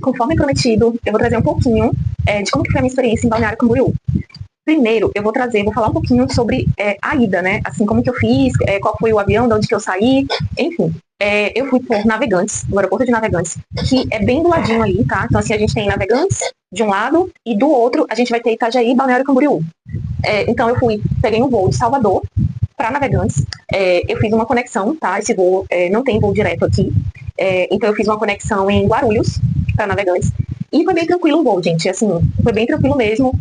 conforme prometido, eu vou trazer um pouquinho de como que foi a minha experiência em Balneário Camboriú. Primeiro, eu vou falar um pouquinho sobre a ida, né? Assim, como que eu fiz, qual foi o avião, de onde que eu saí, enfim. Eu fui por Navegantes, no aeroporto de Navegantes, que é bem do ladinho ali, tá? Então, assim, a gente tem Navegantes de um lado e do outro a gente vai ter Itajaí e Balneário Camboriú. Então, peguei um voo de Salvador para Navegantes. Eu fiz uma conexão, tá? Esse voo não tem voo direto aqui. Então, eu fiz uma conexão em Guarulhos para Navegantes. E foi bem tranquilo o voo, gente. Assim, foi bem tranquilo mesmo.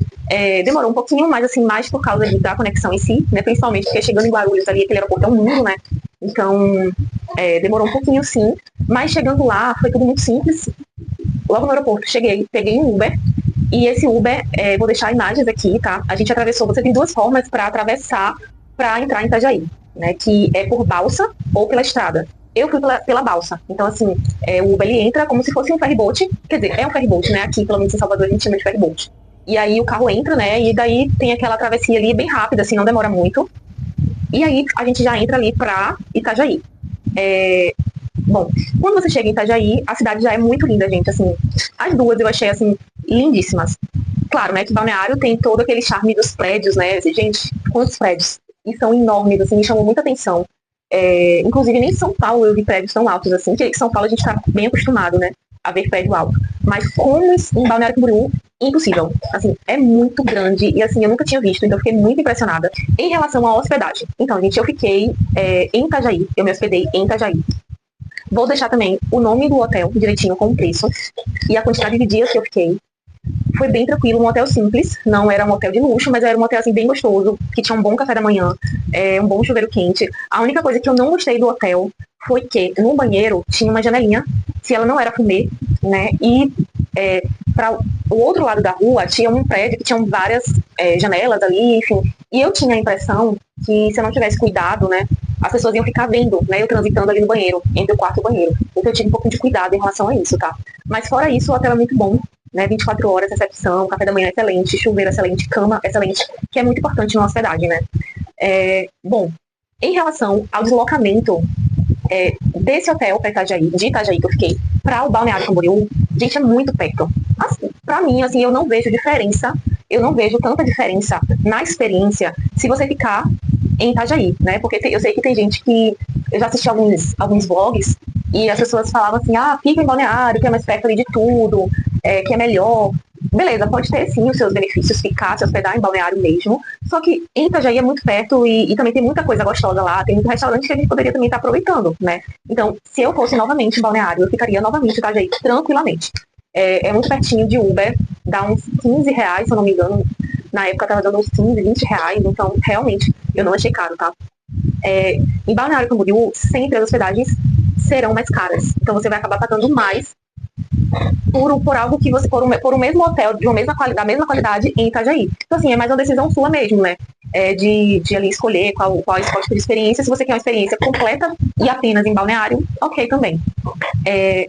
Demorou um pouquinho, mas assim, mais por causa da conexão em si, né? Principalmente porque chegando em Guarulhos ali, aquele aeroporto é um mundo, né? Então, demorou um pouquinho sim. Mas chegando lá, foi tudo muito simples. Logo no aeroporto, cheguei, peguei um Uber. E esse Uber, vou deixar imagens aqui, tá? A gente atravessou, você tem duas formas para atravessar para entrar em Itajaí, né? Que é por balsa ou pela estrada. Eu fui pela balsa. Então, assim, o Uber, ele entra como se fosse um ferryboat. Quer dizer, é um ferryboat, né? Aqui, pelo menos em Salvador, a gente chama de ferryboat. E aí o carro entra, né? E daí tem aquela travessia ali bem rápida, assim, não demora muito. E aí a gente já entra ali pra Itajaí. Bom, quando você chega em Itajaí, a cidade já é muito linda, gente. Assim, as duas eu achei, assim, lindíssimas. Claro, né, que Balneário tem todo aquele charme dos prédios, né? Gente, quantos prédios? E são enormes, assim, me chamou muita atenção. Inclusive, nem em São Paulo eu vi prédios tão altos, assim, que em São Paulo a gente tá bem acostumado, né, a ver prédio alto. Mas como em Balneário Camboriú, impossível. Assim, é muito grande e, assim, eu nunca tinha visto, então eu fiquei muito impressionada em relação à hospedagem. Então, gente, eu fiquei em Itajaí, eu me hospedei em Itajaí. Vou deixar também o nome do hotel direitinho com o preço e a quantidade de dias que eu fiquei. Foi bem tranquilo, um hotel simples, não era um hotel de luxo, mas era um hotel assim bem gostoso, que tinha um bom café da manhã, um bom chuveiro quente. A única coisa que eu não gostei do hotel foi que no banheiro tinha uma janelinha, se ela não era fumê, né? E para o outro lado da rua tinha um prédio que tinha várias janelas ali, enfim. E eu tinha a impressão que se eu não tivesse cuidado, né, as pessoas iam ficar vendo, né, eu transitando ali no banheiro, entre o quarto e o banheiro. Então eu tive um pouco de cuidado em relação a isso, tá? Mas fora isso, o hotel é muito bom, né? 24 horas, recepção, café da manhã excelente, chuveiro excelente, cama excelente, que é muito importante na hospedagem, né? Bom, em relação ao deslocamento desse hotel para Itajaí, de Itajaí que eu fiquei, para o Balneário Camboriú, gente, é muito perto. Assim, para mim, assim, eu não vejo diferença, eu não vejo tanta diferença na experiência se você ficar em Itajaí, né? Porque eu sei que tem gente que... Eu já assisti alguns vlogs e as pessoas falavam assim, fica em Balneário, que é mais perto ali de tudo, que é melhor. Beleza, pode ter sim os seus benefícios, ficar, se hospedar em Balneário mesmo, só que em Itajaí é muito perto e também tem muita coisa gostosa lá, tem muito restaurante que a gente poderia também estar aproveitando, né? Então, se eu fosse novamente em Balneário, eu ficaria novamente em Itajaí tranquilamente. É muito pertinho de Uber, dá uns R$ 15, se eu não me engano, na época tava dando uns 15, R$ 20, então realmente eu não achei caro, tá? Em Balneário Camboriú, sempre as hospedagens serão mais caras, então você vai acabar pagando mais por algo que você, por um mesmo hotel da mesma qualidade em Itajaí. Então, assim, é mais uma decisão sua mesmo, né? De ali escolher qual tipo de experiência. Se você quer uma experiência completa e apenas em Balneário, ok também.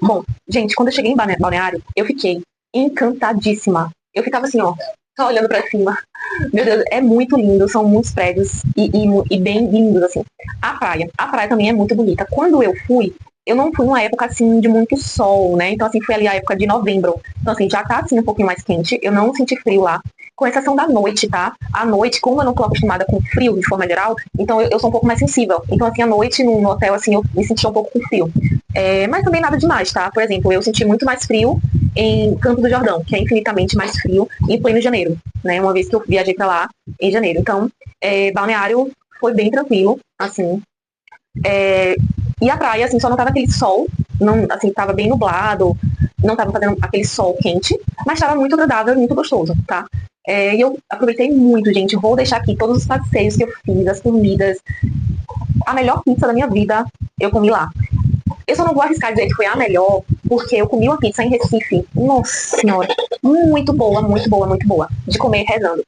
Bom, gente, quando eu cheguei em Balneário, eu fiquei encantadíssima. Eu ficava assim, ó, só olhando pra cima. Meu Deus, é muito lindo, são muitos prédios e bem lindos, assim. A praia também é muito bonita. Quando eu fui, eu não fui numa época, assim, de muito sol, né? Então, assim, foi ali a época de novembro. Então, assim, já tá, assim, um pouquinho mais quente. Eu não senti frio lá. Com exceção da noite, tá? À noite, como eu não tô acostumada com frio, de forma geral, então eu sou um pouco mais sensível. Então, assim, à noite, no hotel, assim, eu me sentia um pouco com frio. Mas também nada demais, tá? Por exemplo, eu senti muito mais frio em Campos do Jordão, que é infinitamente mais frio, em pleno janeiro, né? Uma vez que eu viajei pra lá, em janeiro. Então, Balneário foi bem tranquilo, assim. E a praia, assim, só não tava aquele sol, não, assim, tava bem nublado, não tava fazendo aquele sol quente, mas tava muito agradável e muito gostoso, tá? E eu aproveitei muito, gente. Vou deixar aqui todos os passeios que eu fiz, as comidas. A melhor pizza da minha vida eu comi lá. Eu só não vou arriscar dizer que foi a melhor, porque eu comi uma pizza em Recife. Nossa senhora, muito boa, muito boa, muito boa. De comer rezando.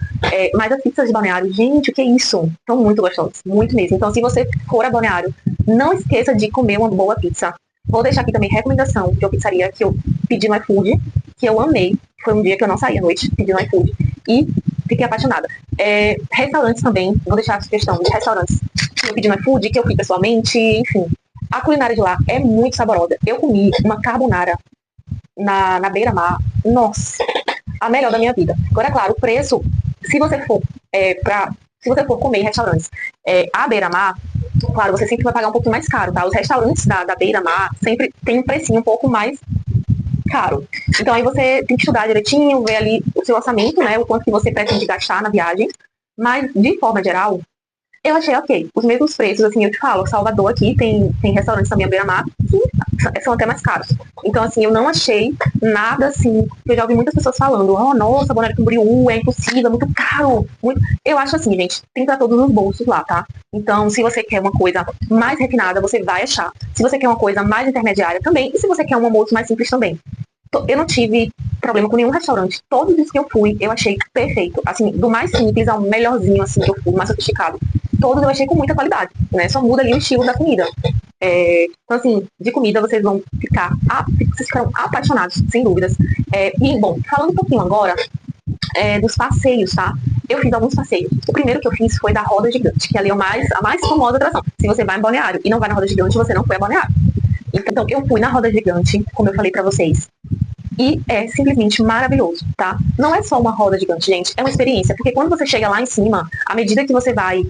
Mas as pizzas de Balneário, gente, o que é isso? São muito gostosas, muito mesmo. Então, se você for a Balneário, não esqueça de comer uma boa pizza. Vou deixar aqui também recomendação de uma pizzaria que eu pedi no iFood, que eu amei. Foi um dia que eu não saí à noite, pedi no iFood. E fiquei apaixonada. Restaurantes também, vou deixar a sugestão de restaurantes que eu pedi no iFood, que eu fui pessoalmente, enfim. A culinária de lá é muito saborosa. Eu comi uma carbonara na beira-mar, nossa, a melhor da minha vida. Agora, é claro, o preço, se você for se você for comer em restaurantes à beira-mar, claro, você sempre vai pagar um pouquinho mais caro, tá? Os restaurantes da beira-mar sempre tem um precinho um pouco mais caro. Então aí você tem que estudar direitinho, ver ali o seu orçamento, né? O quanto que você pretende gastar na viagem. Mas, de forma geral, eu achei ok. Os mesmos preços, assim, eu te falo, Salvador aqui tem restaurantes também à beira-mar que são até mais caros. Então, assim, eu não achei nada assim. Eu já ouvi muitas pessoas falando, oh, nossa, Balneário Camboriú é impossível, é muito caro. Muito... Eu acho assim, gente, tem pra todos os bolsos lá, tá? Então, se você quer uma coisa mais refinada, você vai achar. Se você quer uma coisa mais intermediária também. E se você quer um almoço mais simples também. Eu não tive problema com nenhum restaurante. Todos os que eu fui, eu achei perfeito. Assim, do mais simples ao melhorzinho, assim, que eu fui, mais sofisticado. Todos eu achei com muita qualidade, né? Só muda ali o estilo da comida. Então, assim, de comida vocês vão vocês ficarão apaixonados, sem dúvidas. E, bom, falando um pouquinho agora dos passeios, tá? Eu fiz alguns passeios. O primeiro que eu fiz foi da Roda Gigante, que ali é a mais famosa atração. Se você vai em Balneário e não vai na Roda Gigante, você não foi a Balneário. Então, eu fui na Roda Gigante, como eu falei pra vocês. E é simplesmente maravilhoso, tá? Não é só uma roda gigante, gente, é uma experiência. Porque quando você chega lá em cima, à medida que você vai,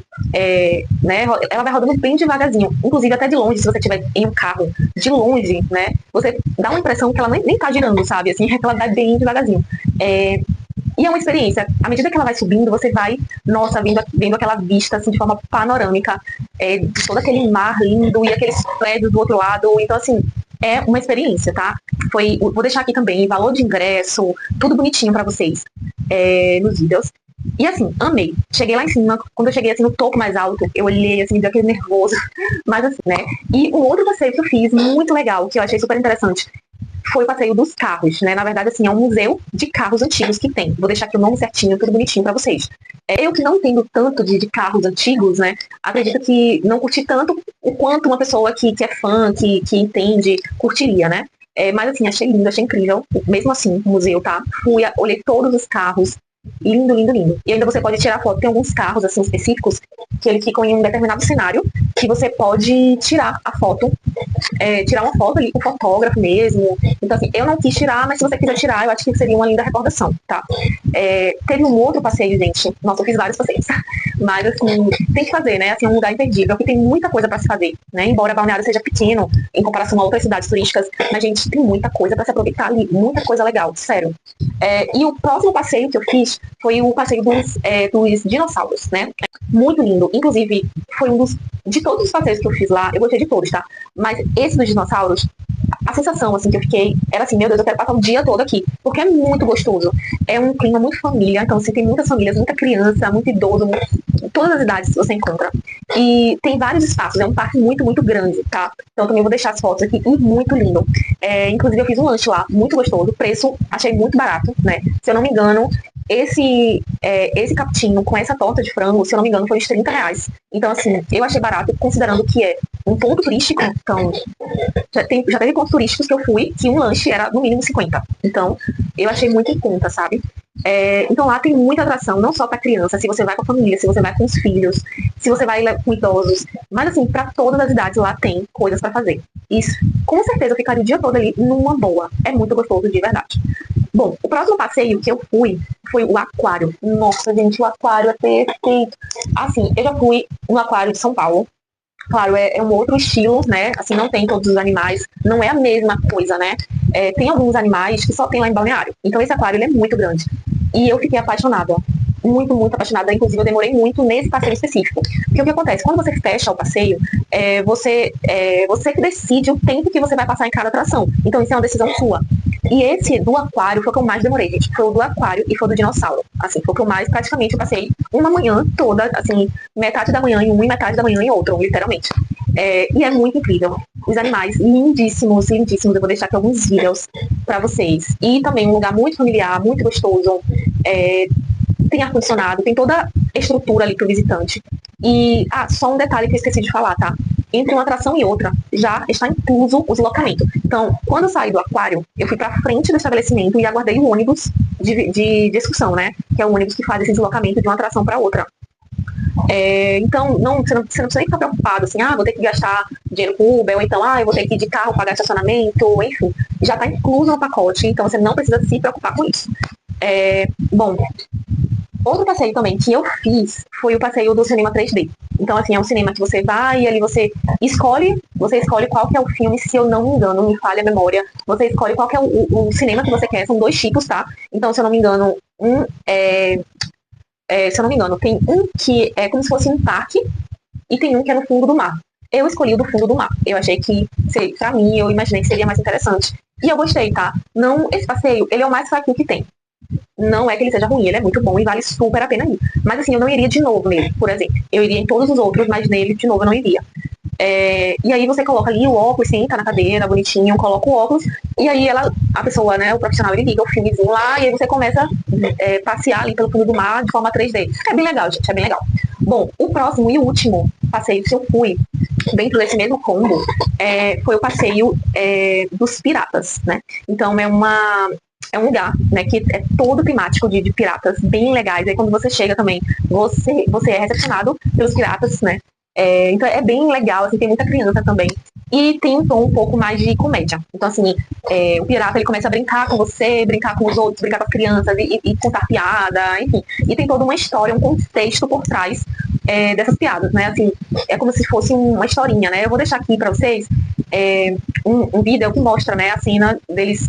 né, ela vai rodando bem devagarzinho. Inclusive, até de longe, se você estiver em um carro, de longe, né, você dá uma impressão que ela nem tá girando, sabe? Assim, é que ela vai bem devagarzinho. E é uma experiência. À medida que ela vai subindo, você vai, nossa, vendo aquela vista, assim, de forma panorâmica, de todo aquele mar lindo e aqueles prédios do outro lado. Então, assim, é uma experiência, tá? Vou deixar aqui também valor de ingresso, tudo bonitinho pra vocês nos vídeos. E assim, amei. Cheguei lá em cima, quando eu cheguei assim no topo mais alto, eu olhei assim, deu aquele nervoso, mas assim, né? E um outro passeio que eu fiz, muito legal, que eu achei super interessante, foi o passeio dos carros, né? Na verdade, assim, é um museu de carros antigos que tem. Vou deixar aqui o nome certinho, tudo bonitinho pra vocês. Eu que não entendo tanto de carros antigos, né? Acredito que não curti tanto o quanto uma pessoa que é fã, que entende, curtiria, né? Mas assim, achei lindo, achei incrível. Mesmo assim, o museu, tá? Olhei todos os carros. Lindo, lindo, lindo. E ainda você pode tirar foto. Tem alguns carros, assim, específicos, que eles ficam em um determinado cenário, que você pode tirar a foto, tirar uma foto ali com o fotógrafo mesmo. Então, assim, eu não quis tirar, mas se você quiser tirar, eu acho que seria uma linda recordação, tá? Teve um outro passeio, gente. Nossa, eu fiz vários passeios. Mas, assim, tem que fazer, né? Assim, é um lugar imperdível, que tem muita coisa pra se fazer, né? Embora Balneário seja pequeno, em comparação a outras cidades turísticas, a gente tem muita coisa pra se aproveitar ali. Muita coisa legal, sério. E o próximo passeio que eu fiz foi o passeio dos dinossauros, né? Muito lindo. Inclusive, foi de todos os passeios que eu fiz lá, eu gostei de todos, tá? Mas esse dos dinossauros, a sensação, assim, que eu fiquei era assim, meu Deus, eu quero passar o dia todo aqui, porque é muito gostoso. É um clima muito família, então, assim, tem muitas famílias, muita criança, muito idoso, todas as idades você encontra. E tem vários espaços, é um parque muito, muito grande, tá? Então, também vou deixar as fotos aqui, e muito lindo. Inclusive, eu fiz um lanche lá, muito gostoso, preço, achei muito barato, né? Se eu não me engano, esse cappuccino com essa torta de frango, se eu não me engano, foi uns R$ 30. Então, assim, eu achei barato, considerando que é um ponto turístico. Então, já teve pontos turísticos que eu fui, que um lanche era no mínimo 50. Então, eu achei muito em conta, sabe? Então, lá tem muita atração, não só para criança, se você vai com a família, se você vai com os filhos, se você vai com idosos. Mas, assim, para todas as idades lá tem coisas para fazer. Isso, com certeza, eu ficaria o dia todo ali numa boa. É muito gostoso, de verdade. Bom, o próximo passeio que eu fui foi o aquário. Nossa, gente, o aquário é perfeito. Assim, eu já fui no aquário de São Paulo. Claro, é um outro estilo, né? Assim, não tem todos os animais, não é a mesma coisa, né? Tem alguns animais que só tem lá em Balneário. Então, esse aquário, ele é muito grande. E eu fiquei apaixonada. Muito, muito apaixonada. Inclusive, eu demorei muito nesse passeio específico. Porque o que acontece? Quando você fecha o passeio, você que decide o tempo que você vai passar em cada atração. Então, isso é uma decisão sua. E esse do aquário foi o que eu mais demorei, gente. Foi o do aquário e foi o do dinossauro. Assim, foi o que eu mais, praticamente, eu passei uma manhã toda, assim, metade da manhã em um e metade da manhã em outro, literalmente. E é muito incrível. Os animais lindíssimos, lindíssimos. Eu vou deixar aqui alguns vídeos pra vocês. E também um lugar muito familiar, muito gostoso. Tem ar-condicionado, tem toda a estrutura ali pro visitante. E, só um detalhe que eu esqueci de falar, tá? Entre uma atração e outra, já está incluso o deslocamento. Então, quando eu saí do aquário, eu fui pra frente do estabelecimento e aguardei o ônibus de excursão, né? Que é o ônibus que faz esse deslocamento de uma atração para outra. Então, você não precisa nem ficar preocupado, assim, vou ter que gastar dinheiro com Uber, ou então, eu vou ter que ir de carro pagar estacionamento, enfim, já está incluso no pacote, então você não precisa se preocupar com isso. Bom, outro passeio também que eu fiz foi o passeio do cinema 3D. Então, assim, é um cinema que você vai e ali você escolhe qual que é o filme, se eu não me engano, me falha a memória, você escolhe qual que é o cinema que você quer, são 2 tipos, tá? Então, se eu não me engano, se eu não me engano, tem um que é como se fosse um parque e tem um que é no fundo do mar. Eu escolhi o do fundo do mar. Eu achei que, pra mim, eu imaginei que seria mais interessante. E eu gostei, tá? Não, esse passeio, ele é o mais fraquinho que tem. Não é que ele seja ruim, ele é muito bom e vale super a pena ir. Mas assim, eu não iria de novo nele, por exemplo. Eu iria em todos os outros, mas nele, de novo, eu não iria. E aí você coloca ali o óculos, senta na cadeira, bonitinho, coloca o óculos, e aí a pessoa, né, o profissional, ele liga o filmezinho lá, e aí você começa a passear ali pelo fundo do mar de forma 3D. É bem legal, gente, é bem legal. Bom, o próximo e último passeio que eu fui, dentro desse mesmo combo, foi o passeio dos piratas, né? Então é um lugar, né, que é todo temático de piratas, bem legais. Aí quando você chega também, você é recepcionado pelos piratas, né? Então é bem legal, assim, tem muita criança também. E tem um tom um pouco mais de comédia. Então, assim, o pirata ele começa a brincar com você, brincar com os outros, brincar com as crianças e contar piada, enfim. E tem toda uma história, um contexto por trás dessas piadas, né? Assim, é como se fosse uma historinha, né? Eu vou deixar aqui pra vocês um vídeo que mostra, né, a cena deles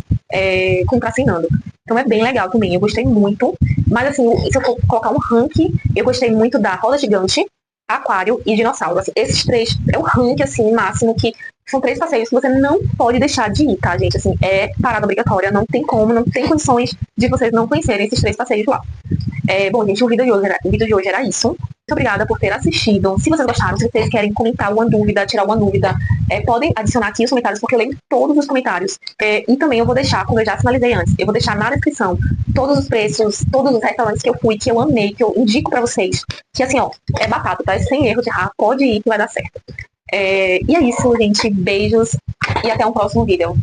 contracenando. Então é bem legal também, eu gostei muito. Mas assim, se eu for colocar um ranking, eu gostei muito da Roda Gigante, Aquário e Dinossauro. Assim, esses 3 é o ranking, assim, máximo, que são 3 passeios que você não pode deixar de ir, tá, gente? Assim, é parada obrigatória, não tem como, não tem condições de vocês não conhecerem esses 3 passeios lá. Bom, gente, o vídeo de hoje era isso. Muito obrigada por ter assistido. Se vocês gostaram, se vocês querem comentar alguma dúvida, tirar alguma dúvida, podem adicionar aqui os comentários, porque eu leio todos os comentários. E também eu vou deixar, como eu já sinalizei antes, eu vou deixar na descrição todos os preços, todos os restaurantes que eu fui, que eu amei, que eu indico pra vocês. Que assim, ó, é batata, tá? É sem erro de errar, pode ir que vai dar certo. E é isso, gente. Beijos e até um próximo vídeo.